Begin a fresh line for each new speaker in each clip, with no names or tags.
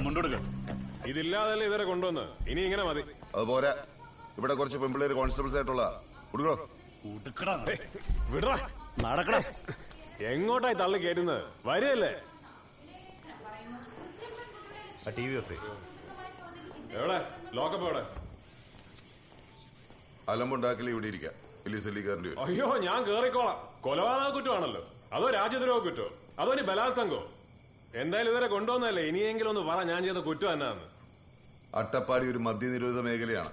മുണ്ടെടുക്ക.
ഇതില്ലാതല്ലേ ഇതുവരെ കൊണ്ടുവന്ന്. ഇനി ഇങ്ങനെ മതി.
അതുപോലെ ഇവിടെ കുറച്ച് പെമ്പിള്ളേര് കോൺസ്റ്റബിൾസ് ആയിട്ടുള്ള
വിടറാ.
നടക്കണം.
എങ്ങോട്ടായി തള്ളി കയറ്റുന്നത്? വരികയല്ലേ? എവിടെ ലോക്കപ്പ്? എവിടെ?
അലമ്പുണ്ടാക്കല് ഇവിടെ ഇരിക്കാം. ഇല്ലിസല്ലിക്കാരൻ്റെ.
അയ്യോ, ഞാൻ കേറിക്കോളാം. കൊലപാതക കുറ്റമാണല്ലോ. അതോ രാജ്യദ്രോഹ കുറ്റോ? അതോ ഇനി ബലാത്സംഗോ? എന്തായാലും ഇതുവരെ കൊണ്ടുവന്നല്ലേ. ഇനിയെങ്കിലും ഒന്ന് പറ, ഞാൻ ചെയ്ത കുറ്റം എന്നാന്ന്.
അട്ടപ്പാടി ഒരു മദ്യനിരോധിത മേഖലയാണ്.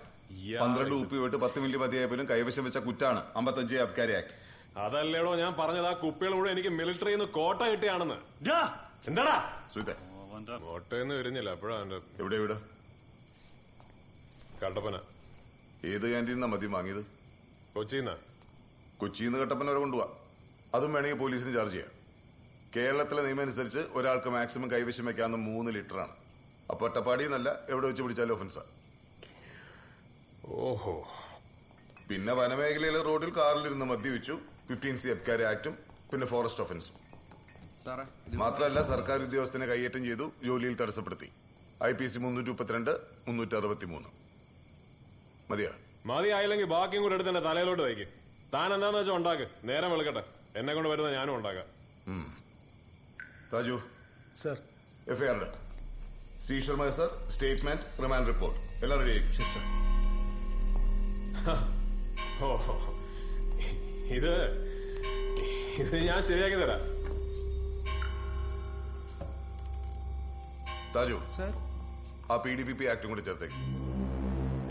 12 ഉപ്പിവിട്ട് 10 മില്ലി മതിയായപ്പോലും കൈവശം വെച്ച കുറ്റാണ് 55 അബ്കാരി ആക്ട്.
അതല്ലേടോ ഞാൻ പറഞ്ഞത്. ആ കുപ്പികൾ കൂടെ എനിക്ക് മിലിറ്ററിയിൽ നിന്ന് കോട്ട കിട്ടിയാണെന്ന്. എന്താടാ കോട്ടയെന്ന് വരുന്നില്ല. അപ്പോഴാ
എവിടെ വീട്?
കട്ടപ്പന.
ഏത് ക്യാൻറ്റീനാ മദ്യം വാങ്ങിയത്?
കൊച്ചിന്ന്.
കൊച്ചിന്ന് കട്ടപ്പന വരെ കൊണ്ടുപോവാ. അതും വേണമെങ്കിൽ പോലീസിന് ചാർജ് ചെയ്യാം. കേരളത്തിലെ നിയമം അനുസരിച്ച് ഒരാൾക്ക് മാക്സിമം കൈവശം വെക്കാവുന്ന 3 ലിറ്ററാണ്. അപ്പൊ അട്ടപ്പാടിന്നല്ല, എവിടെ വെച്ച് പിടിച്ചാലും ഒഫൻസാ.
ഓഹോ.
പിന്നെ വനമേഖലയിലെ റോഡിൽ കാറിലിരുന്ന് മദ്യപിച്ചു, 15C അബ്കാരി ആക്ടും പിന്നെ ഫോറസ്റ്റ് ഒഫൻസും. മാത്രമല്ല സർക്കാർ ഉദ്യോഗസ്ഥനെ കൈയേറ്റം ചെയ്തു, ജോലിയിൽ തടസ്സപ്പെടുത്തി. IPC 332, 363. മതിയാ?
മതിയായില്ലെങ്കിൽ ബാക്കിയും കൂടെ എടുത്ത് എന്റെ തലയിലോട്ട് വയ്ക്ക്. താൻ എന്താന്ന് വെച്ചാൽ ഉണ്ടാക്ക്. നേരം വെളുക്കട്ടെ. എന്നെ കൊണ്ട് വരുന്ന ഞാനും ഉണ്ടാക്കാം.
താജു
സർ.
FIR സീഷർ മൈസർ സ്റ്റേറ്റ്മെന്റ് റിമാൻഡ് റിപ്പോർട്ട് എല്ലാം റെഡി ആയിരിക്കും.
ഓഹോ, ഇത് ഞാൻ ശരിയാക്കി തരാം.
താജു
സർ.
ആ PDPP ആക്ടും കൂടി ചേർത്തേക്ക്.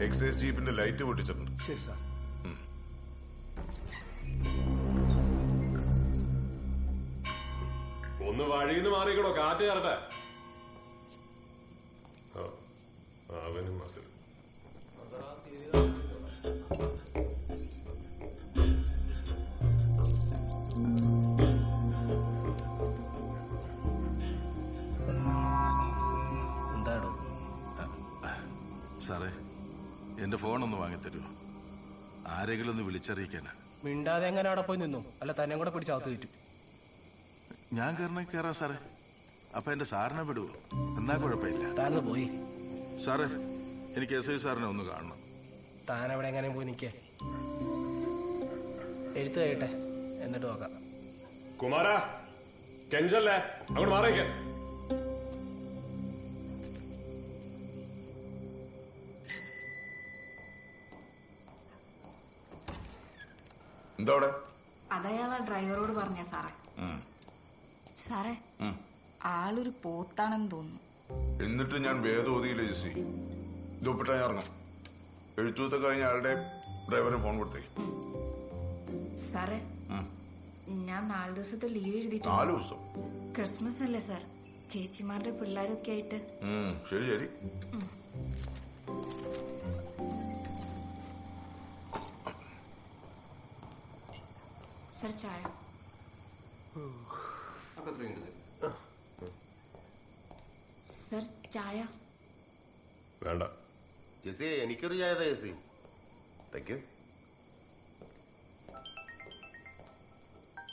Excise ജീപ്പിന്റെ light പൊട്ടിച്ചിട്ടുണ്ട്.
ശരി സാർ.
ഒന്ന് വഴിന്ന് മാറിക്കടോ, കാറ്റ് കയറട്ടെ. അവനും മസിൽ.
എന്താണോ
സാറേ, എന്റെ ഫോണൊന്ന് വാങ്ങിത്തരുമോ? ആരെങ്കിലും ഒന്ന് വിളിച്ചറിയിക്കാനാ.
മിണ്ടാതെ എങ്ങനെ അവിടെ പോയി നിന്നു? അല്ല തന്നെ കൂടെ പിടിച്ചകത്ത് കയറ്റും.
ഞാൻ കയറാം സാറേ. അപ്പൊ എന്റെ സാറിനെ വിടുവോ? എന്നാ കുഴപ്പമില്ല.
താന്ന് പോയി.
സാറേ, എനിക്ക് SI സാറിനെ ഒന്ന് കാണണം.
താൻ അവിടെ എങ്ങനെ പോയി നിൽക്കേ? എഴുത്ത് കഴിയട്ടെ, എന്നിട്ട് നോക്കാം.
കുമാരാ, കെഞ്ചല്ലേ, അങ്ങോട്ട് മാറിയിക്ക.
എന്താ അവിടെ?
അതയാളാ ഡ്രൈവറോട് പറഞ്ഞ സാറേ. സാറേ, ആളൊരു പോത്താണെന്ന് തോന്നുന്നു.
എന്നിട്ട് ഞാൻ ഭേദോതിയില്ല ജെസ്സി. ദുപ്പിട്ടാ ഞാൻ ഇറങ്ങും. എഴുത്തൂത്ത കഴിഞ്ഞ ആളുടെ ഡ്രൈവറിന് ഫോൺ കൊടുത്തേ.
സാറേ, ഞാൻ 4 ദിവസത്തെ ലീവ് എഴുതിയിട്ടുണ്ട്.
4 ദിവസം?
ക്രിസ്മസ് അല്ലേ സാർ? ചേച്ചിമാരുടെ പിള്ളേരൊക്കെ ആയിട്ട്.
ശരി ശരി.
സാർ ചായ. സാർ ചായ
വേണ്ട.
ജെസ്സി, എനിക്കൊരു ചായ. Jessie, thank U.